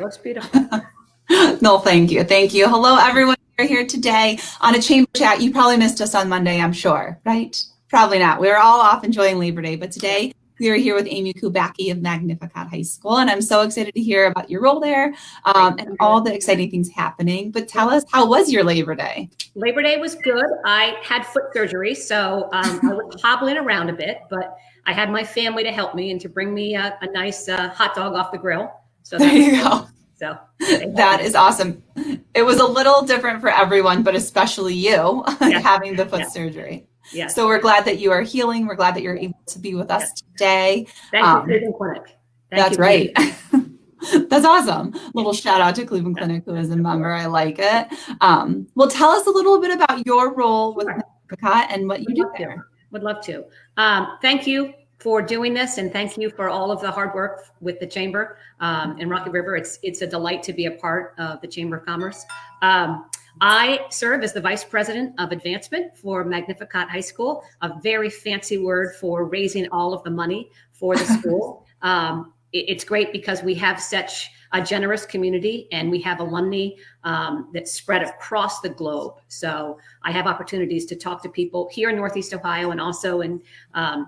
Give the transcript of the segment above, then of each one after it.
looks beautiful. No, thank you. Thank you. Hello, everyone. We're here today on a chamber chat. You probably missed us on Monday, I'm sure, right? Probably not. We were all off enjoying Labor Day, but today we are here with Amy Kubacki of Magnificat High School, and I'm so excited to hear about your role there and all the exciting things happening. But tell us, how was your Labor Day? Labor Day was good. I had foot surgery, so I was hobbling around a bit, but I had my family to help me and to bring me a nice hot dog off the grill. So there you go. So that is awesome. It was a little different for everyone, but especially you having the foot surgery. Yes. So we're glad that you are healing. We're glad that you're able to be with us today. Thank you, Cleveland Clinic. That's right. That's awesome. Little shout out to Cleveland Clinic, who is a member. I like it. Well, tell us a little bit about your role with Magnificat and what you do there. Would love to. Thank you for doing this, and thank you for all of the hard work with the Chamber in Rocky River. It's a delight to be a part of the Chamber of Commerce. I serve as the Vice President of Advancement for Magnificat High School, a very fancy word for raising all of the money for the school. It's great because we have such a generous community, and we have alumni that spread across the globe. So I have opportunities to talk to people here in Northeast Ohio and also in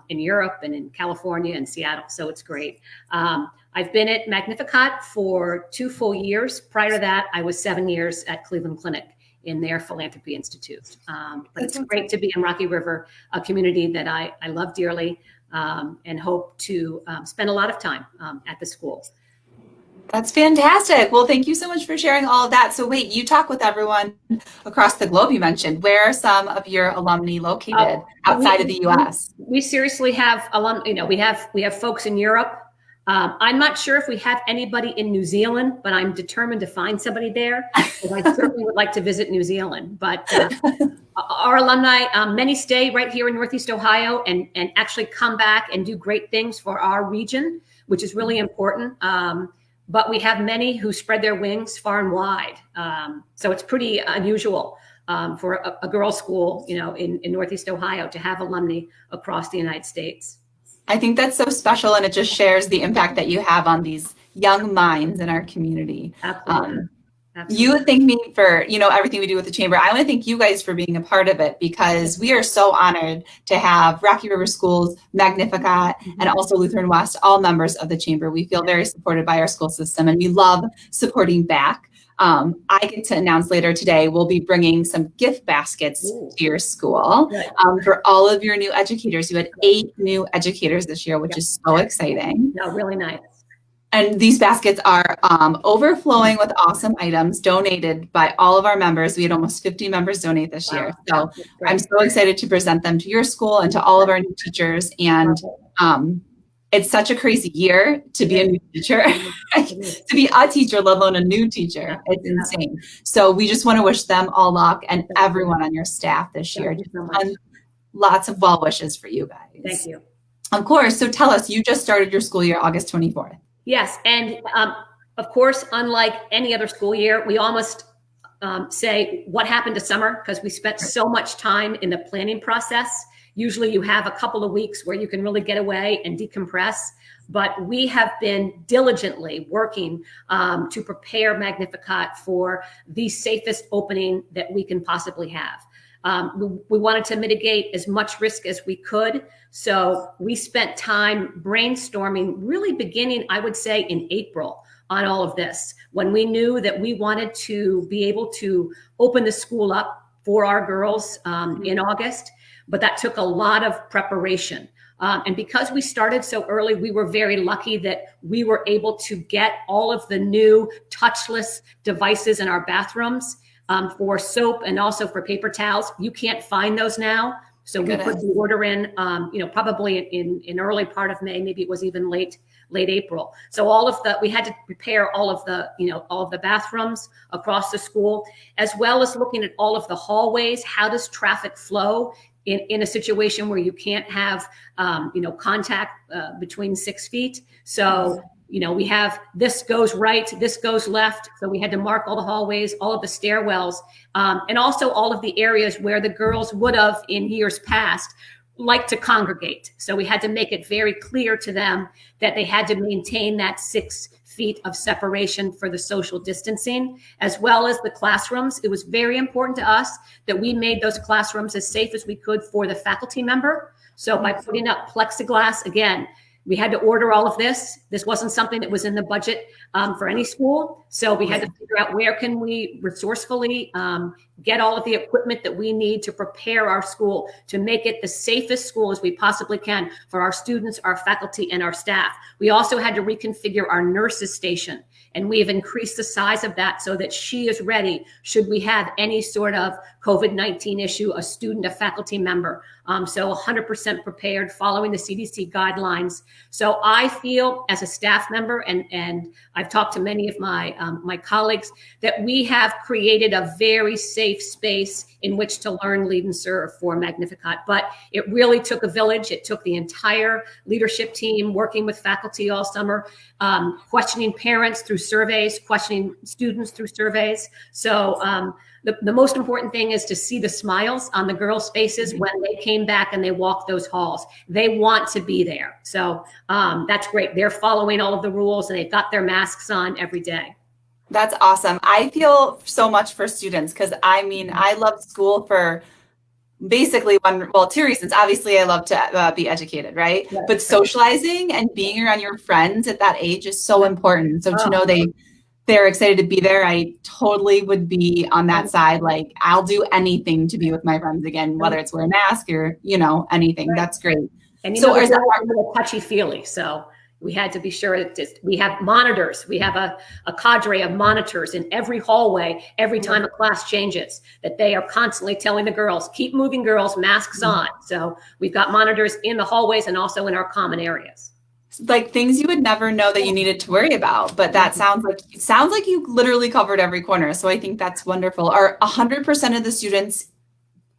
Europe and in California and Seattle. So it's great. I've been at Magnificat for 2 full years. Prior to that, I was 7 years at Cleveland Clinic in their Philanthropy Institute. But it's great to be in Rocky River, a community that I love dearly and hope to spend a lot of time at the school. That's fantastic. Well, thank you so much for sharing all of that. So wait, you talk with everyone across the globe, you mentioned. Where are some of your alumni located outside of the U.S.? We seriously have alumni. We have folks in Europe. I'm not sure if we have anybody in New Zealand, but I'm determined to find somebody there. And I certainly would like to visit New Zealand. But our alumni, many stay right here in Northeast Ohio and actually come back and do great things for our region, which is really important. But we have many who spread their wings far and wide. So it's pretty unusual for a girls' school, in Northeast Ohio to have alumni across the United States. I think that's so special, and it just shares the impact that you have on these young minds in our community. Absolutely. You would thank me for, everything we do with the Chamber. I want to thank you guys for being a part of it, because we are so honored to have Rocky River Schools, Magnificat, and also Lutheran West, all members of the Chamber. We feel very supported by our school system, and we love supporting back. I get to announce later today, we'll be bringing some gift baskets to your school for all of your new educators. You had 8 new educators this year, which is so exciting. No, really nice. And these baskets are overflowing with awesome items donated by all of our members. We had almost 50 members donate this year. So I'm so excited to present them to your school and to all of our new teachers. And it's such a crazy year to be a new teacher, to be a teacher, let alone a new teacher. It's insane. So we just want to wish them all luck and everyone on your staff this year. Lots of well wishes for you guys. Thank you. Of course. So tell us, you just started your school year August 24th. Yes. And of course, unlike any other school year, we almost say what happened to summer, because we spent so much time in the planning process. Usually you have a couple of weeks where you can really get away and decompress, but we have been diligently working to prepare Magnificat for the safest opening that we can possibly have. We wanted to mitigate as much risk as we could. So we spent time brainstorming, really beginning, I would say, in April on all of this, when we knew that we wanted to be able to open the school up for our girls in August. But that took a lot of preparation. And because we started so early, we were very lucky that we were able to get all of the new touchless devices in our bathrooms for soap and also for paper towels. You can't find those now. So we put the order in, probably in early part of May, maybe it was even late April. So we had to prepare all of the bathrooms across the school, as well as looking at all of the hallways. How does traffic flow in a situation where you can't have, contact between 6 feet? So, we have this goes right, this goes left. So we had to mark all the hallways, all of the stairwells, and also all of the areas where the girls would have in years past like to congregate. So we had to make it very clear to them that they had to maintain that 6 feet of separation for the social distancing, as well as the classrooms. It was very important to us that we made those classrooms as safe as we could for the faculty member. So by putting up plexiglass, again, we had to order all of this. This wasn't something that was in the budget for any school. So we had to figure out where can we resourcefully get all of the equipment that we need to prepare our school to make it the safest school as we possibly can for our students, our faculty, and our staff. We also had to reconfigure our nurses station, and we have increased the size of that so that she is ready should we have any sort of COVID-19 issue, a student, a faculty member. So 100% prepared, following the CDC guidelines. So I feel as a staff member, and I've talked to many of my my colleagues, that we have created a very safe space in which to learn, lead, and serve for Magnificat. But it really took a village. It took the entire leadership team working with faculty all summer, questioning parents through surveys, questioning students through surveys. So the most important thing is to see the smiles on the girls' faces when they came back and they walked those halls. They want to be there. So that's great. They're following all of the rules and they've got their masks on every day. That's awesome. I feel so much for students because I mean, I love school for basically two reasons. Obviously, I love to be educated, right? Yeah. But socializing and being around your friends at that age is so important. So to know they're excited to be there, I totally would be on that side. Like, I'll do anything to be with my friends again, whether it's wear a mask or, anything. Right. That's great. And so it's a little touchy-feely. So we had to be sure that we have monitors. We have a cadre of monitors in every hallway every time a class changes, that they are constantly telling the girls, keep moving, girls, masks on. So we've got monitors in the hallways and also in our common areas. Like things you would never know that you needed to worry about, but that sounds like you literally covered every corner. So I think that's wonderful. Are 100% of the students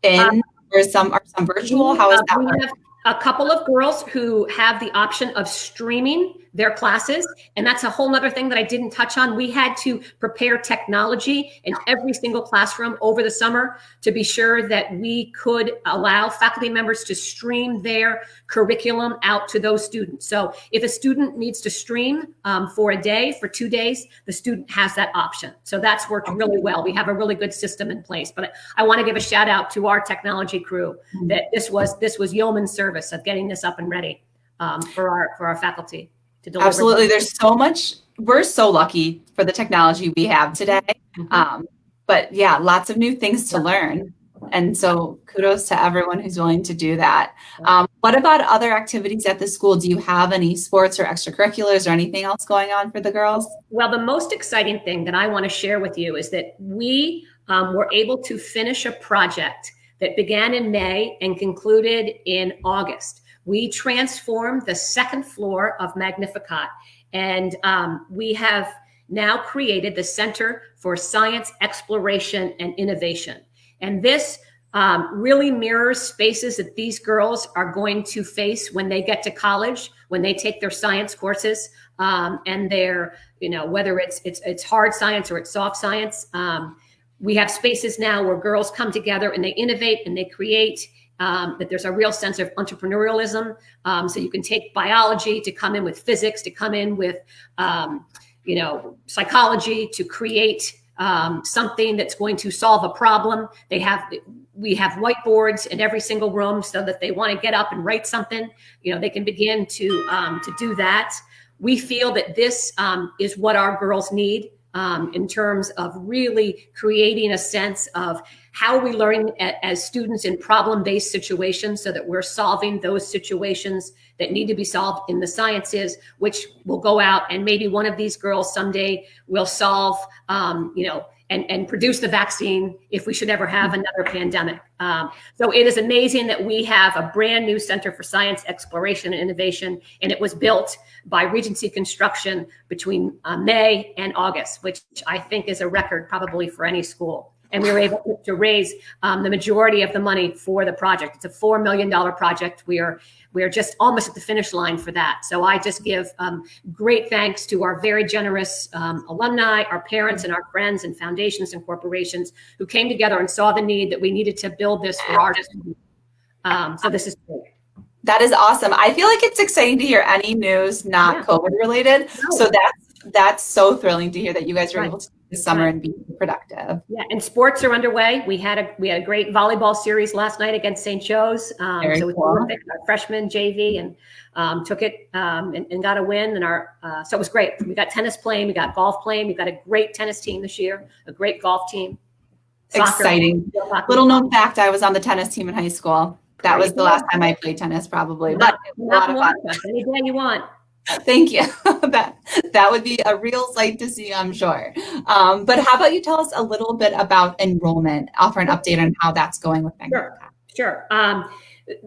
in, or some virtual? How is that work? We have a couple of girls who have the option of streaming their classes. And that's a whole nother thing that I didn't touch on. We had to prepare technology in every single classroom over the summer to be sure that we could allow faculty members to stream their curriculum out to those students. So if a student needs to stream for a day, for 2 days, the student has that option. So that's worked really well. We have a really good system in place. But I want to give a shout out to our technology crew that this was yeoman service of getting this up and ready for our faculty. Absolutely. There's so much. We're so lucky for the technology we have today. But yeah, lots of new things to learn. And so kudos to everyone who's willing to do that. What about other activities at the school? Do you have any sports or extracurriculars or anything else going on for the girls? Well, the most exciting thing that I want to share with you is that we were able to finish a project that began in May and concluded in August. We transformed the second floor of Magnificat, and we have now created the Center for Science Exploration and Innovation. And this really mirrors spaces that these girls are going to face when they get to college, when they take their science courses, and they're, whether it's hard science or it's soft science. We have spaces now where girls come together and they innovate and they create. That there's a real sense of entrepreneurialism. So you can take biology to come in with physics, to come in with, psychology, to create something that's going to solve a problem. We have whiteboards in every single room so that they want to get up and write something. They can begin to do that. We feel that this is what our girls need. In terms of really creating a sense of how we learn as students in problem-based situations so that we're solving those situations that need to be solved in the sciences, which will go out and maybe one of these girls someday will solve, and produce the vaccine if we should ever have another pandemic. So it is amazing that we have a brand new Center for Science Exploration and Innovation, and it was built by Regency Construction between May and August, which I think is a record probably for any school. And we were able to raise the majority of the money for the project. It's a $4 million project. We are just almost at the finish line for that. So I just give great thanks to our very generous alumni, our parents and our friends and foundations and corporations who came together and saw the need that we needed to build this for our students. So this is great. That is awesome. I feel like it's exciting to hear any news not COVID related. No. So that's so thrilling to hear that you guys were able to do this summer and be productive. Yeah, and sports are underway. We had a great volleyball series last night against St. Joe's. So it was terrific. Our freshman JV and took it and got a win. And so it was great. We got tennis playing, we got golf playing. We've got a great tennis team this year, a great golf team. Soccer, exciting. Little known fact: I was on the tennis team in high school. That was the last time I played tennis, probably. But it was a lot of fun. Any day you want. Thank you. That would be a real sight to see, I'm sure. But how about you tell us a little bit about enrollment, offer an update on how that's going with Magnificat. Sure.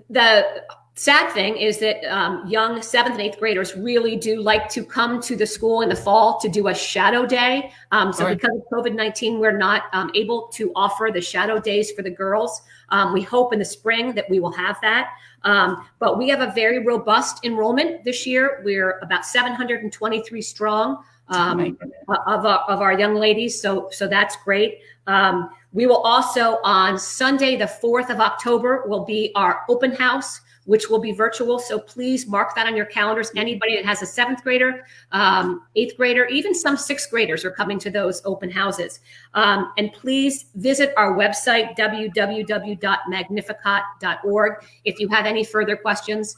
The sad thing is that young 7th and 8th graders really do like to come to the school in the fall to do a shadow day. So because of COVID-19, we're not able to offer the shadow days for the girls. We hope in the spring that we will have that. But we have a very robust enrollment this year. We're about 723 strong of our young ladies. So that's great. We will also on Sunday, the 4th of October, will be our open house, which will be virtual. So please mark that on your calendars. Anybody that has a 7th grader, 8th grader, even some 6th graders are coming to those open houses. And please visit our website, www.magnificat.org. If you have any further questions,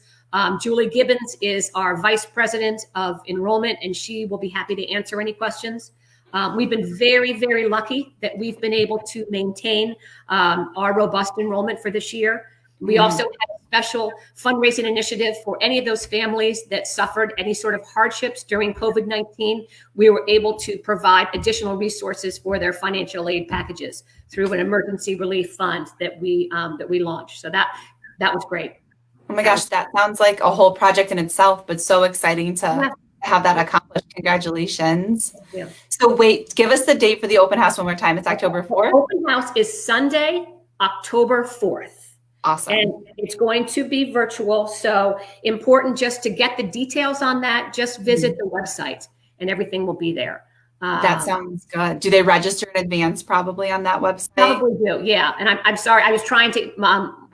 Julie Gibbons is our Vice President of Enrollment, and she will be happy to answer any questions. We've been very, very lucky that we've been able to maintain our robust enrollment for this year. We also had a special fundraising initiative for any of those families that suffered any sort of hardships during COVID-19. We were able to provide additional resources for their financial aid packages through an emergency relief fund that we launched. So that was great. Oh my gosh, that sounds like a whole project in itself, but so exciting to have that accomplished. Congratulations. Yeah. So wait, give us the date for the open house one more time. It's October 4th? Open house is Sunday, October 4th. Awesome. And it's going to be virtual. So important just to get the details on that, just visit the website and everything will be there. That sounds good. Do they register in advance probably on that website? Probably do, yeah. And I'm sorry, I was trying to,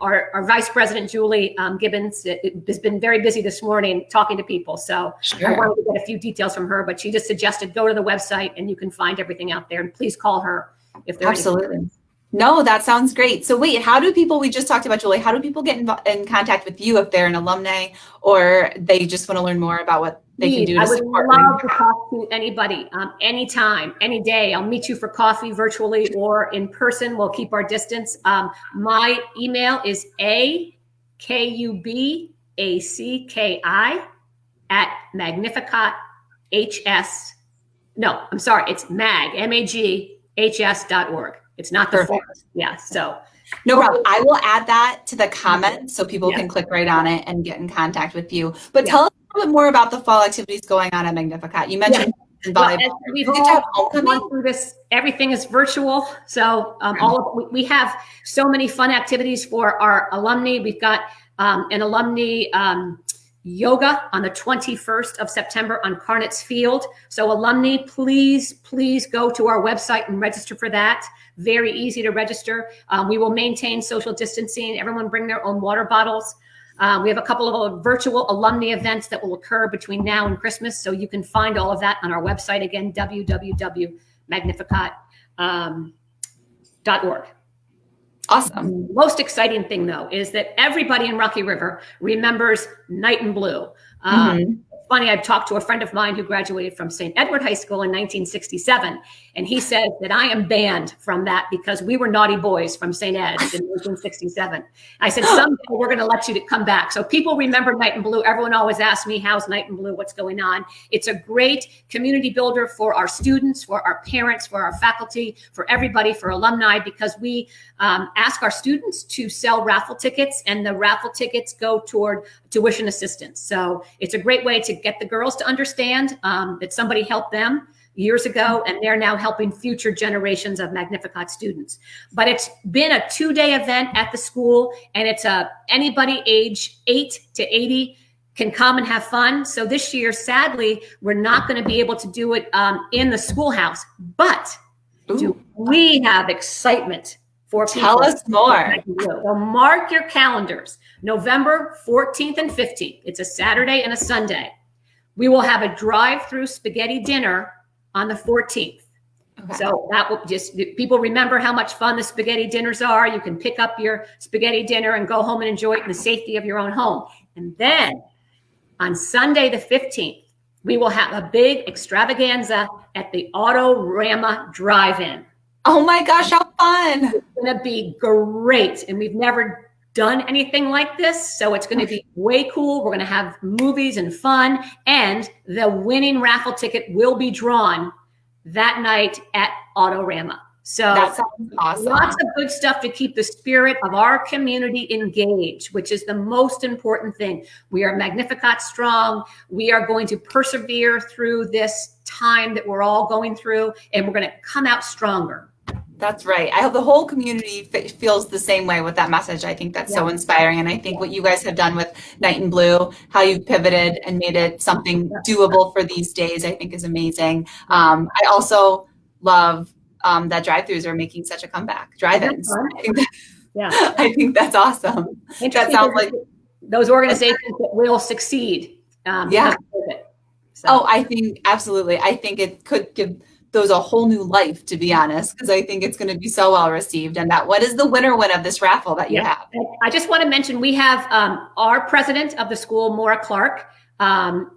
our Vice President, Julie Gibbons, has been very busy this morning talking to people. So I wanted to get a few details from her, but she just suggested go to the website and you can find everything out there. And please call her if there's Absolutely. No, that sounds great. So wait, how do people, we just talked about Julie, how do people get in contact with you if they're an alumni or they just want to learn more about what they can do to support? I would love to talk to anybody, anytime, any day. I'll meet you for coffee virtually or in person. We'll keep our distance. My email is akubacki@Magnificat.org. No, I'm sorry, it's maghs.org. It's not the form. Yeah, so. No problem. I will add that to the comments so people can click right on it and get in contact with you. But tell us a little bit more about the fall activities going on at Magnificat. You mentioned volleyball. We've all gone through this. Everything is virtual. So we have so many fun activities for our alumni. We've got an alumni yoga on the 21st of September on Carnets Field. So alumni, please go to our website and register for that. Very easy to register. We will maintain social distancing. Everyone bring their own water bottles. We have a couple of virtual alumni events that will occur between now and Christmas. So you can find all of that on our website again, www.magnificat.org. Awesome. The most exciting thing, though, is that everybody in Rocky River remembers Night in Blue. It's funny, I've talked to a friend of mine who graduated from St. Edward High School in 1967, and he said that I am banned from that because we were naughty boys from St. Ed's in 1967. I said, someday we're going to let you to come back. So people remember Night in Blue. Everyone always asks me, how's Night in Blue? What's going on? It's a great community builder for our students, for our parents, for our faculty, for everybody, for alumni, because we ask our students to sell raffle tickets, and the raffle tickets go toward tuition assistance. So it's a great way to get the girls to understand that somebody helped them years ago, and they're now helping future generations of Magnificat students. But it's been a 2-day event at the school, and it's anybody age 8 to 80 can come and have fun. So this year, sadly, we're not going to be able to do it in the schoolhouse, but we have excitement for Tell people. us more. So mark your calendars. November 14th and 15th. It's a Saturday and a Sunday. We will have a drive-through spaghetti dinner on the 14th. Okay. So that will just, people remember how much fun the spaghetti dinners are. You can pick up your spaghetti dinner and go home and enjoy it in the safety of your own home. And then on Sunday the 15th, we will have a big extravaganza at the Autorama Drive-In. Oh my gosh, how fun. It's going to be great. And we've never done anything like this. So it's going to be way cool. We're going to have movies and fun. And the winning raffle ticket will be drawn that night at Autorama. So that sounds awesome. Lots of good stuff to keep the spirit of our community engaged, which is the most important thing. We are Magnificat strong. We are going to persevere through this time that we're all going through, and we're going to come out stronger. That's right. I hope the whole community feels the same way with that message. I think that's so inspiring. And I think what you guys have done with Night in Blue, how you've pivoted and made it something doable for these days, I think is amazing. I also love that drive-thrus are making such a comeback. Drive-ins. I think that's awesome. That sounds like those organizations that will succeed. So. I think absolutely. I think it could give those a whole new life, to be honest, because I think it's going to be so well received. And what is the winner of this raffle that you have? I just want to mention we have our president of the school, Maura Clark,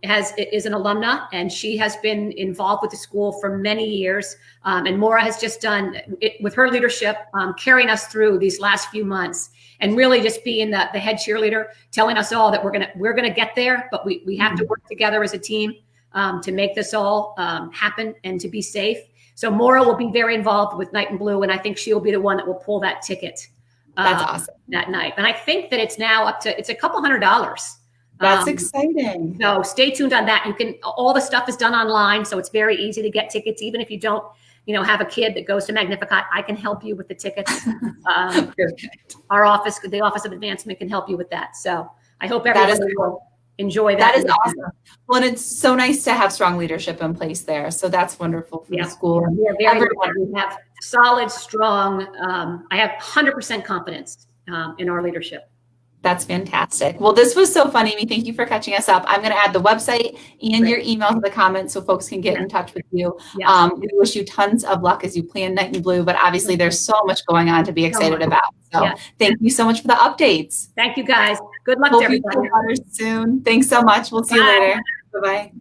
is an alumna, and she has been involved with the school for many years. And Maura has just done it with her leadership, carrying us through these last few months, and really just being the head cheerleader, telling us all that we're gonna get there, but we have to work together as a team to make this all happen and to be safe. So Maura will be very involved with Night in Blue, and I think she'll be the one that will pull that ticket. That's awesome. That night. And I think that it's now it's a couple $100. That's exciting. So stay tuned on that. All the stuff is done online, so it's very easy to get tickets. Even if you don't, have a kid that goes to Magnificat, I can help you with the tickets. Our office, the Office of Advancement, can help you with that. So I hope everybody will enjoy that. That is awesome. Well, and it's so nice to have strong leadership in place there. So that's wonderful for the school. We have solid, strong. I have 100% confidence in our leadership. That's fantastic. Well, this was so fun, Amy. Thank you for catching us up. I'm going to add the website and your email to the comments so folks can get in touch with you. We wish you tons of luck as you plan Night in Blue, but obviously there's so much going on to be excited about. So thank you so much for the updates. Thank you, guys. Good luck to everybody. Soon. Thanks so much. We'll see you later. Bye-bye.